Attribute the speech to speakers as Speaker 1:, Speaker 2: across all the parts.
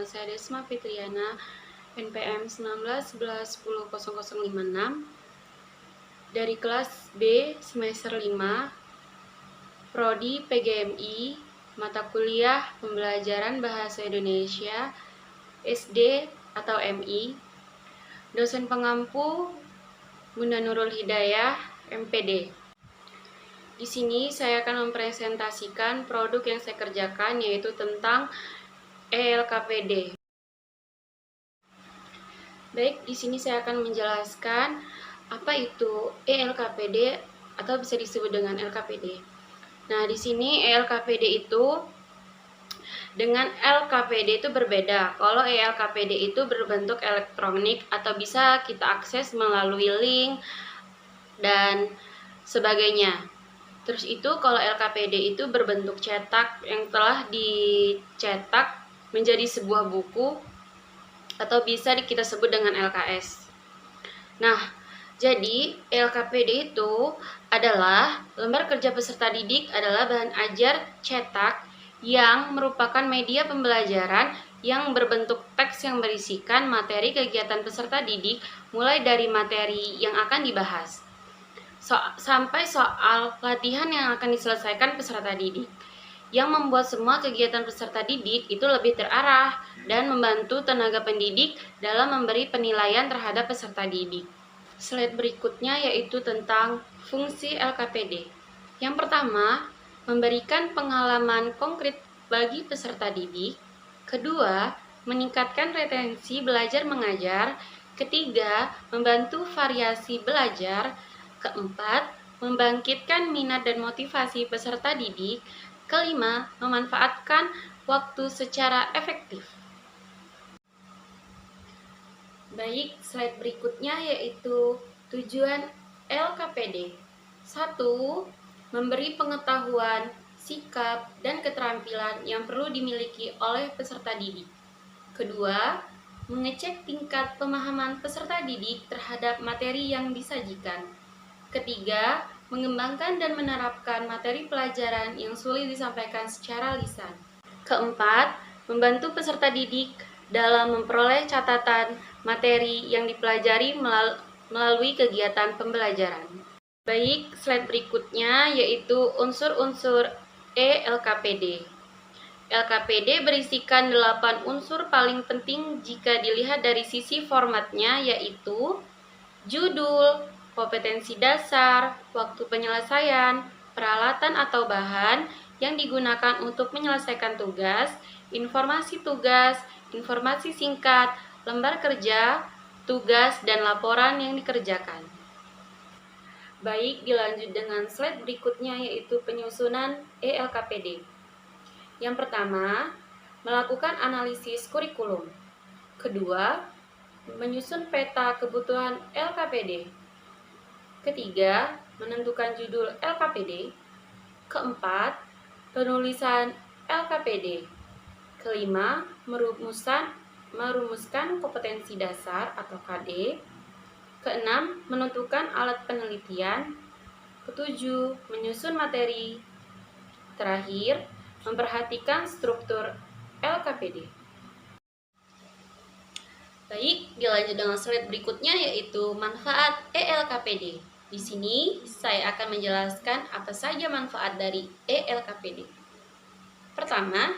Speaker 1: saya Desma Fitriana, NPM 1911100056 dari kelas B semester 5, Prodi PGMI, mata kuliah Pembelajaran Bahasa Indonesia, SD atau MI. Dosen pengampu Bunda Nurul Hidayah, MPD. Di sini saya akan mempresentasikan produk yang saya kerjakan, yaitu tentang ELKPD. Baik, di sini saya akan menjelaskan apa itu ELKPD atau bisa disebut dengan LKPD. Nah, di sini ELKPD itu dengan LKPD itu berbeda. Kalau ELKPD itu berbentuk elektronik atau bisa kita akses melalui link dan sebagainya. Terus itu kalau LKPD itu berbentuk cetak yang telah dicetak menjadi sebuah buku atau bisa kita sebut dengan LKS. Nah, jadi LKPD itu adalah lembar kerja peserta didik adalah bahan ajar cetak yang merupakan media pembelajaran yang berbentuk teks yang berisikan materi kegiatan peserta didik mulai dari materi yang akan dibahas sampai soal latihan yang akan diselesaikan peserta didik, yang membuat semua kegiatan peserta didik itu lebih terarah dan membantu tenaga pendidik dalam memberi penilaian terhadap peserta didik. Slide berikutnya yaitu tentang fungsi LKPD. Yang pertama, memberikan pengalaman konkret bagi peserta didik. Kedua, meningkatkan retensi belajar mengajar. Ketiga, membantu variasi belajar. Keempat, membangkitkan minat dan motivasi peserta didik. Kelima, memanfaatkan waktu secara efektif. Baik, slide berikutnya yaitu tujuan LKPD. 1. Memberi pengetahuan, sikap, dan keterampilan yang perlu dimiliki oleh peserta didik. Kedua, mengecek tingkat pemahaman peserta didik terhadap materi yang disajikan. Ketiga, mengembangkan dan menerapkan materi pelajaran yang sulit disampaikan secara lisan. Keempat, membantu peserta didik dalam memperoleh catatan materi yang dipelajari melalui kegiatan pembelajaran. Baik, slide berikutnya yaitu unsur-unsur ELKPD. LKPD berisikan 8 unsur paling penting jika dilihat dari sisi formatnya, yaitu judul, kompetensi dasar, waktu penyelesaian, peralatan atau bahan yang digunakan untuk menyelesaikan tugas, informasi tugas, informasi singkat, lembar kerja, tugas, dan laporan yang dikerjakan. Baik, dilanjut dengan slide berikutnya yaitu penyusunan ELKPD. Yang pertama, melakukan analisis kurikulum. Kedua, menyusun peta kebutuhan LKPD. Ketiga, menentukan judul LKPD. Keempat, penulisan LKPD. Kelima, merumuskan kompetensi dasar atau KD. Keenam, menentukan alat penelitian. Ketujuh, menyusun materi. Terakhir, memperhatikan struktur LKPD. Baik, dilanjut dengan slide berikutnya yaitu manfaat ELKPD. Di sini saya akan menjelaskan apa saja manfaat dari ELKPD. Pertama,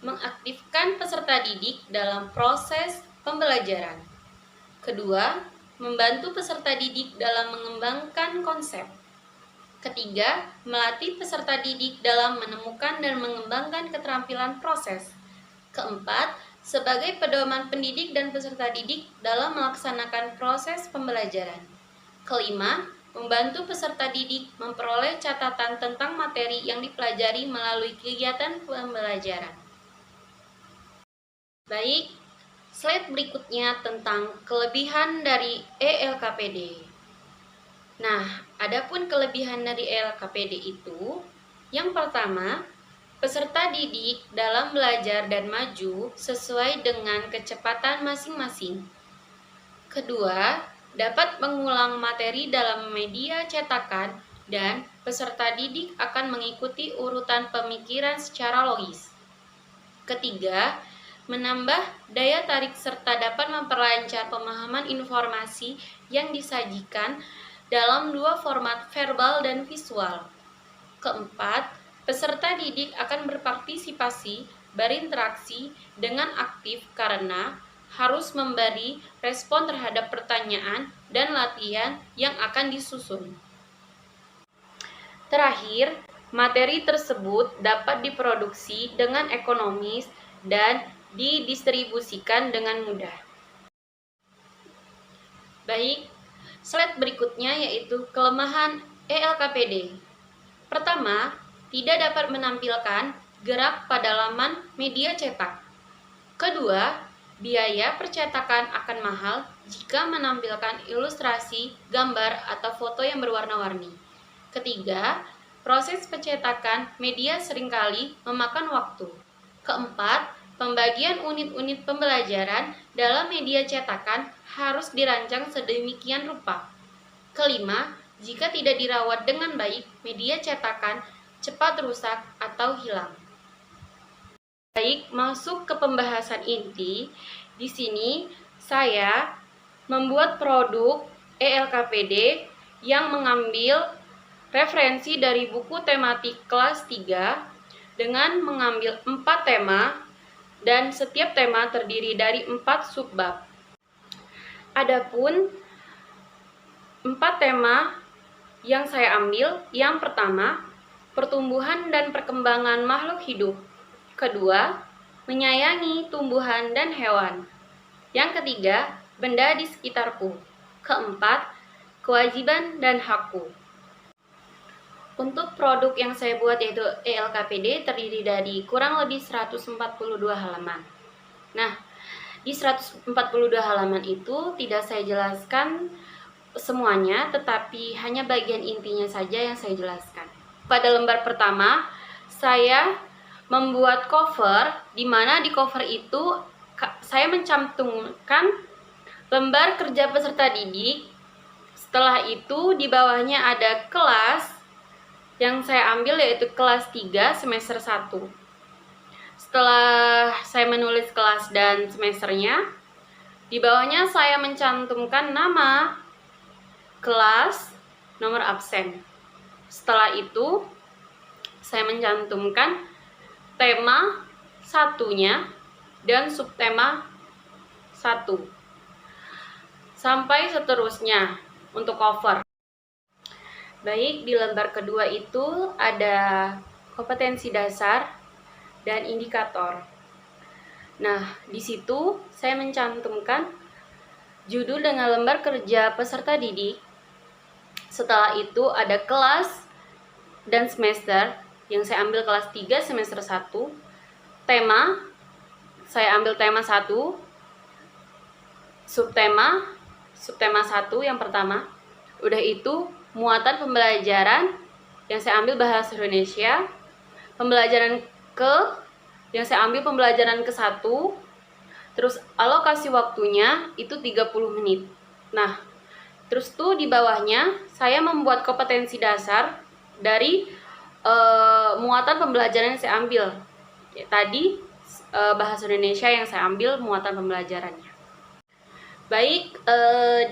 Speaker 1: mengaktifkan peserta didik dalam proses pembelajaran. Kedua, membantu peserta didik dalam mengembangkan konsep. Ketiga, melatih peserta didik dalam menemukan dan mengembangkan keterampilan proses. Keempat, sebagai pedoman pendidik dan peserta didik dalam melaksanakan proses pembelajaran. Kelima, membantu peserta didik memperoleh catatan tentang materi yang dipelajari melalui kegiatan pembelajaran. Baik, slide berikutnya tentang kelebihan dari ELKPD. Nah, adapun kelebihan dari ELKPD itu, yang pertama, peserta didik dalam belajar dan maju sesuai dengan kecepatan masing-masing. Kedua, dapat mengulang materi dalam media cetakan dan peserta didik akan mengikuti urutan pemikiran secara logis. Ketiga, menambah daya tarik serta dapat memperlancar pemahaman informasi yang disajikan dalam dua format verbal dan visual. Keempat, peserta didik akan berpartisipasi, berinteraksi dengan aktif karena harus memberi respon terhadap pertanyaan dan latihan yang akan disusun. Terakhir, materi tersebut dapat diproduksi dengan ekonomis dan didistribusikan dengan mudah. Baik, slide berikutnya yaitu kelemahan ELKPD. Pertama, tidak dapat menampilkan gerak pada laman media cetak. Kedua, biaya percetakan akan mahal jika menampilkan ilustrasi, gambar, atau foto yang berwarna-warni. Ketiga, proses pencetakan media seringkali memakan waktu. Keempat, pembagian unit-unit pembelajaran dalam media cetakan harus dirancang sedemikian rupa. Kelima, jika tidak dirawat dengan baik, media cetakan cepat rusak atau hilang. Baik, masuk ke pembahasan inti. Di sini saya membuat produk ELKPD yang mengambil referensi dari buku tematik kelas 3 dengan mengambil 4 tema dan setiap tema terdiri dari 4 subbab. Adapun 4 tema yang saya ambil, yang pertama, pertumbuhan dan perkembangan makhluk hidup. Kedua, menyayangi tumbuhan dan hewan. Yang ketiga, benda di sekitarku. Keempat, kewajiban dan hakku. Untuk produk yang saya buat yaitu ELKPD terdiri dari kurang lebih 142 halaman. Nah, di 142 halaman itu tidak saya jelaskan semuanya, tetapi hanya bagian intinya saja yang saya jelaskan. Pada lembar pertama, saya membuat cover, di mana di cover itu saya mencantumkan lembar kerja peserta didik. Setelah itu di bawahnya ada kelas yang saya ambil yaitu kelas 3 semester 1. Setelah saya menulis kelas dan semesternya, di bawahnya saya mencantumkan nama, kelas, nomor absen. Setelah itu, saya mencantumkan tema satunya dan subtema 1. Sampai seterusnya untuk cover. Baik, di lembar kedua itu ada kompetensi dasar dan indikator. Nah, di situ saya mencantumkan judul dengan lembar kerja peserta didik. Setelah itu ada kelas dan semester yang saya ambil kelas 3 semester 1. Tema, saya ambil tema 1. Subtema 1 yang pertama. Udah itu muatan pembelajaran yang saya ambil bahasa Indonesia. Pembelajaran yang saya ambil pembelajaran ke-1. Terus alokasi waktunya itu 30 menit. Nah, terus tuh di bawahnya saya membuat kompetensi dasar dari muatan pembelajaran yang saya ambil. Ya, tadi bahasa Indonesia yang saya ambil muatan pembelajarannya. Baik,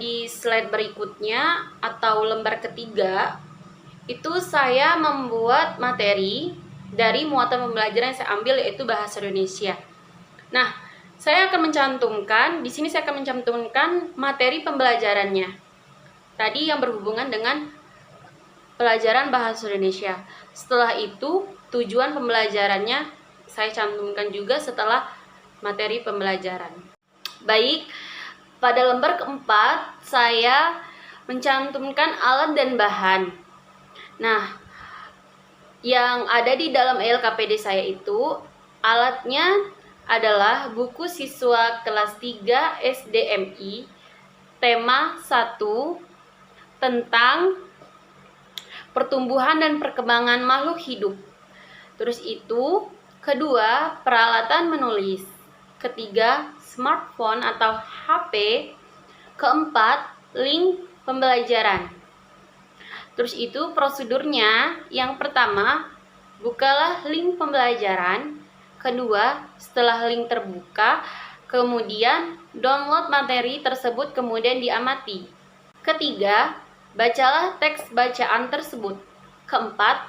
Speaker 1: di slide berikutnya atau lembar ketiga itu saya membuat materi dari muatan pembelajaran yang saya ambil yaitu bahasa Indonesia. Nah, saya akan mencantumkan, di sini saya akan mencantumkan materi pembelajarannya. Tadi yang berhubungan dengan pelajaran bahasa Indonesia. Setelah itu, tujuan pembelajarannya saya cantumkan juga setelah materi pembelajaran. Baik, pada lembar keempat, saya mencantumkan alat dan bahan. Nah, yang ada di dalam ELKPD saya itu, alatnya adalah buku siswa kelas 3 SDMI, tema 1, tentang pertumbuhan dan perkembangan makhluk hidup. Terus itu, kedua, peralatan menulis. Ketiga, smartphone atau HP. Keempat, link pembelajaran. Terus itu prosedurnya, yang pertama, bukalah link pembelajaran. Kedua, setelah link terbuka, kemudian download materi tersebut kemudian diamati. Ketiga, bacalah teks bacaan tersebut. Keempat,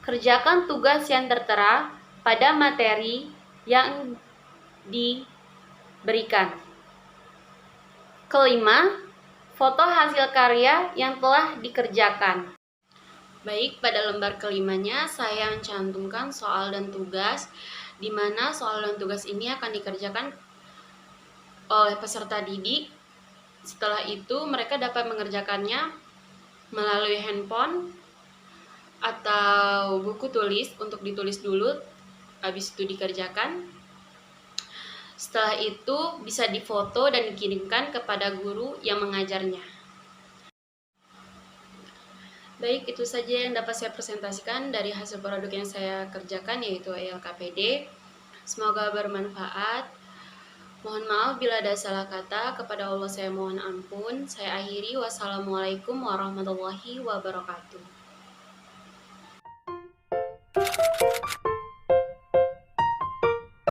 Speaker 1: kerjakan tugas yang tertera pada materi yang diberikan. Kelima, foto hasil karya yang telah dikerjakan. Baik, pada lembar kelimanya saya mencantumkan soal dan tugas, di mana soal dan tugas ini akan dikerjakan oleh peserta didik. Setelah itu mereka dapat mengerjakannya melalui handphone atau buku tulis untuk ditulis dulu, habis itu dikerjakan. Setelah itu bisa difoto dan dikirimkan kepada guru yang mengajarnya. Baik, itu saja yang dapat saya presentasikan dari hasil produk yang saya kerjakan, yaitu ELKPD. Semoga bermanfaat. Mohon maaf bila ada salah kata, kepada Allah saya mohon ampun. Saya akhiri, wassalamualaikum warahmatullahi wabarakatuh.